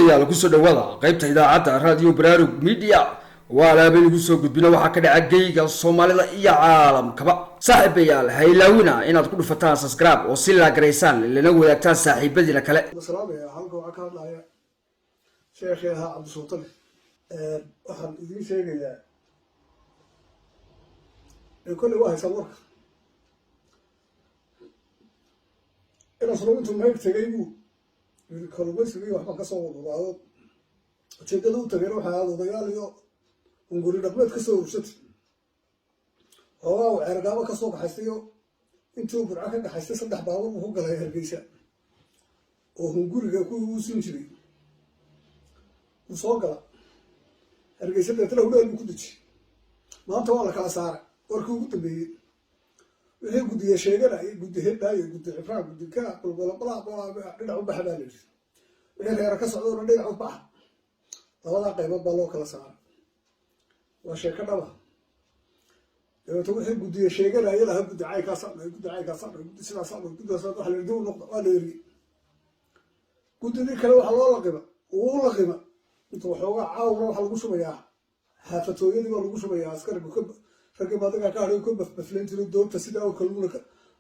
daawadayaal ku soo dhawaada qaybta idaacadda raadiyo baraarug media waa alaabay ugu soo gudbina waxa ka dhaca geyga Soomaalida iyo caalamkaba saaxiibayaal haylaawina inaad ku dhufataan subscribe oo si la gareysaan lana wadaagtaan saaxiibadiina kale salaamaya halka waxa ka hadlaya sheekhaha Cabdulsultan waxaan idin sheegayaa in kulli waxa sawarka ina salooyintu ma tagaybu kalluumaysiga waxba ka soo wadaado ujeedada u tagay waxa aad odayaal iyo unguri dhaqameed ka soo ursatay oo ergaabo ka soo baxayo intuu burca ka dhaxaystay saddex baabuur uu galay Hargeysa oo hunguriga ku uusin jiray uu soo gala Hargeysa dadka hawlaha ku diji maanta waa la kala saaray warkii ugu dambeeyay wixii gudiye sheeganay gudiye baayo gudiye ifraaq gudika qolqolo dhinac u baxbaa leeyahay wixii reer ka socdo dhinac u bax labada qaybood baa loo kala saaray waa sheeko dhaba wixii gudiye sheeganay la gudicay ka socdo gudi sidaas wax la yidhi noqdo waa leeyahay gudidii kale waxa loo laqiba inta waxoogaa caawra waxa lagu shubayaa xaafatooyadii baa lagu shubayaa askariga ragga baadaga ka hadhay ku bafleen jiray doobta sida oo kalluuna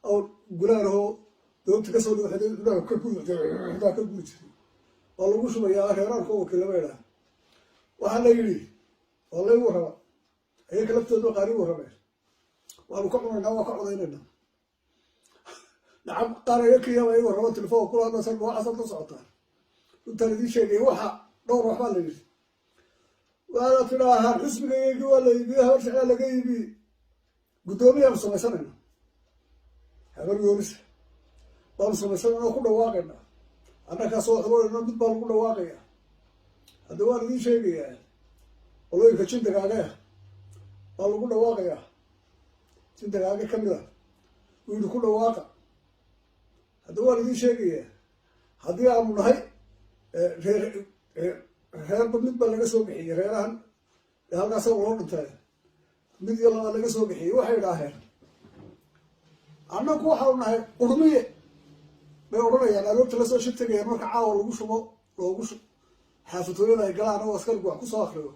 oo gulaaraho doobta ka soo dhawaxday gudaha ka guud jiray oo lagu shubayaa reerarka oo kale weeraa waxa la yiri wallahi waraba ay kala ftoodo qaari waraba waanu ka cunaa waa ka codaynayna nacam qaaraya kiyaaba ay waraba telefoon kula hadla san waxa soo socota inta la sheegay waxa dhowr waxba la yiri وأنا تراها حسب جيجي ولا يبيها ورجع على جيبي قدومي أمس مثلاً هذا يونس أمس مثلاً أنا كل واقعنا أنا كسوة حلوة أنا بدبر كل واقع هذا واحد دي شيء يعني والله يكشين دقاقة والله كل واقع شين دقاقة كاملة ويقول كل واقع هذا واحد دي شيء يعني هذا عمل هاي reer mid baa laga soo bixiyay reerahan halkaas oo loo dhintay mid iyo laba laga soo bixiyay waxay dhaaheen annagu waxa uu nahay qurmiye bay oranayaan aloobta la soo shitagay marka caawa lagu shubo loogu xaafatooyada ay galaan oo askarigu wax ku soo akhriyo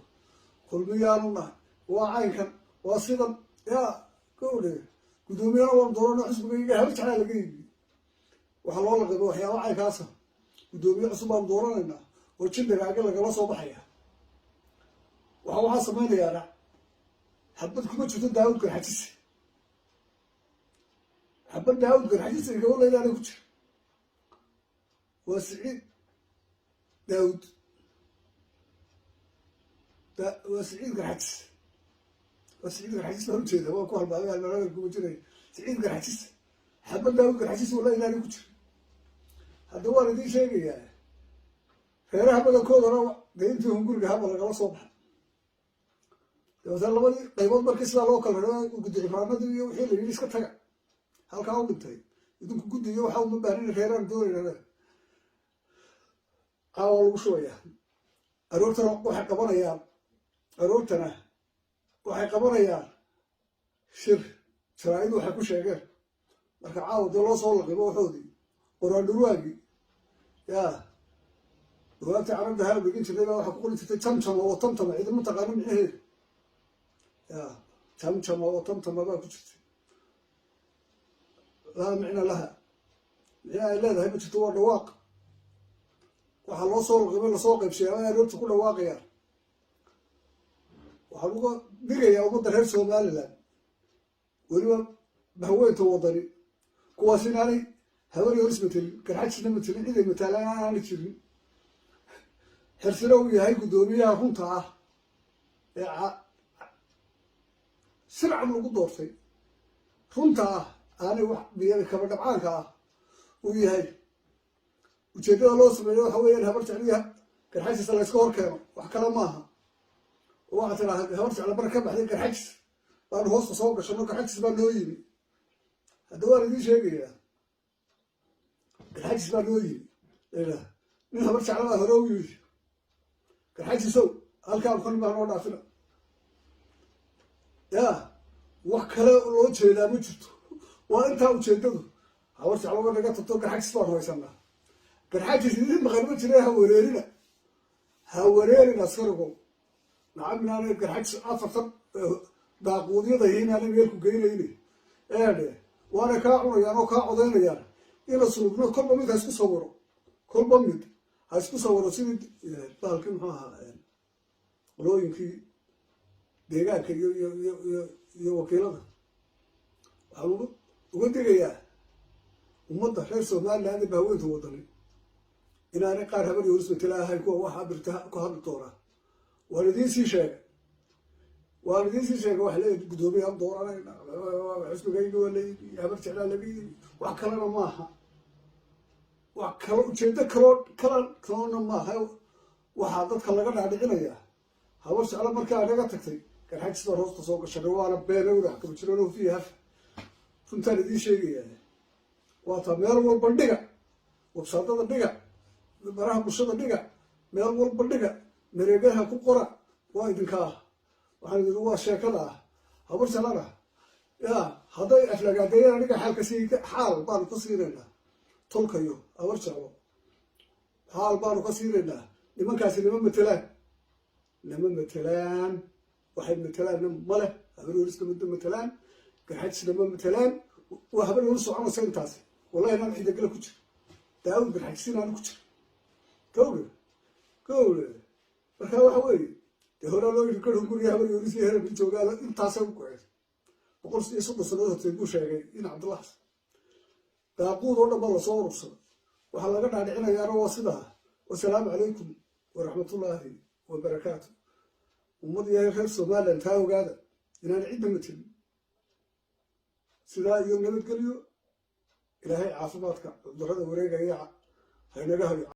qurmiyaanu nahay waa caynkan waa sidan yaa gowdhe gudoomiyana waan doonana xisbigayga hal jacayl laga yibi waxa loo laqabo waxyaabo caynkaasa gudoomiye cusub baan doonanaynaa وجد راجل لقى صوب حياة وهو حاسس ما لي أنا حبيتكم تشوفون داود كل حديث حبيت داود كل حديث اللي قبل لا أنا كنت وسعيد داود وسعيد كل حديث وسعيد كل حديث ما كده هو كل بعض المراجل كم تري سعيد كل حديث حبيت داود كل حديث ولا لا أنا كنت هذا هو الذي شيء يعني reeraha badankooda deyntii hunguriga haba lagala soo baxay labadii qaybood markii sidaa loo kala rabo guddi cifraanadii iyo wixii la yidhi iska taga halkaa u dhintay idinku guddiyo waxa uma baahnina reeraan doonayna caawa lagu shubayaa aroortana waxay qabanayaan shir jaraa'idu waxay ku sheegeen marka caawa dee loo soo laqibo waxoodii qoraan dhurwaagii yaa دلوقتي عرض هذا بيجي كده بقى هقول تتمتم أو طمطم إذا ما تقارن إيه يا تمتم أو طمطم بقى كنت لا معنى لها يا لا ده هي بتطور الواقع وحلو صور قبل صور بشيء أنا قلت كل واقع وحلو بيجي يا أبو درهر سومال لا ولما بهويته وضري كواسين علي هذول يرسمتل كرحت سنمتل إذا مثلا أنا كذي حرسلو يهاي قدوميها runta سرعة من القدورتي runta أنا واحد بيجي كمان دبعانك ويهاي وجدوا الله سبحانه وتعالى هبرت عليها كان حاسس على سكور كمان وحكى معها وقت هبرت على بركة بعدين كان حاسس أنا هوس صوب عشان كان حاسس بالنويني هدول دي شيء كان حاسس بالنويني لا من هبرت على هروي كحاجة سو هل كان كل ما نروح نافنا يا وكلا لو جيدا ما جرتو وانت وجيدو حاولت على ما نقطع تو كحاجة صار هو يسمى كحاجة جديد مغربة جريها وريرنا هاورين أسكركم نعم أنا قرحت أفضل داقودي ضهين أنا ميلكو جيني إيه وأنا كاعور يعني كاعودين يعني إلى صلوبنا كل بميت هسكو صوروا كل بميت هسكو صوروا سيد بالكم ها لو يمكن ديجا كي يو وكيلنا أقول وقلت يا ومضى خير سومال هذه بهويت وطني إن أنا قارها بدي ورث مثلها هاي كوا واحد برتها كوا الدورة والدين سيشاق واحد قدومي هم دورة حسب جيد ولا يعبرت على نبي وكلنا معها وكلنا جد كلنا معها وحاطط كلنا على عناية هورش على مركز أنا تكتي كان حد صار راسه سوق الشروال بينه وحكم شلونه فيها فهمت هذه شيء يعني وطمير والبندقة وبساطة الدقة براها بشرة الدقة مير والبندقة مريقها كقرة وايد كاه وحنا هو شكلها هبر سلامة يا هذا أفلاق عدينا نيجا حال كسي حال بانو كسيرنا تلقيو هبر سلامة حال بانو كسيرنا لمن كاسي لمن مثلان واحد مثلان مله هبر ورث مثلان كحدش لمن مثلان وهبر ورث عمر سنتاس والله أنا إذا قلت كتير داود بالحكسين أنا كتير كول marka waxa weeye hore loo yiri karo guriga habar yoolisi heer bi joogaa intaas oo koox boqol iyo soddon sanadood uu sheegay in Cabdullah daaqood oo dhanba la soo urursan waxa laga dhaadhicinayaa waa sidaa wassalaamu calaykum wa rahmatullaahi wa barakaatuh ummadii reer Soomaaliland taa ogaada inaan cidda matin sidaa iyo nabadgelyo ilaahay caafimaadka cudurrada wareegaya haynaga hayo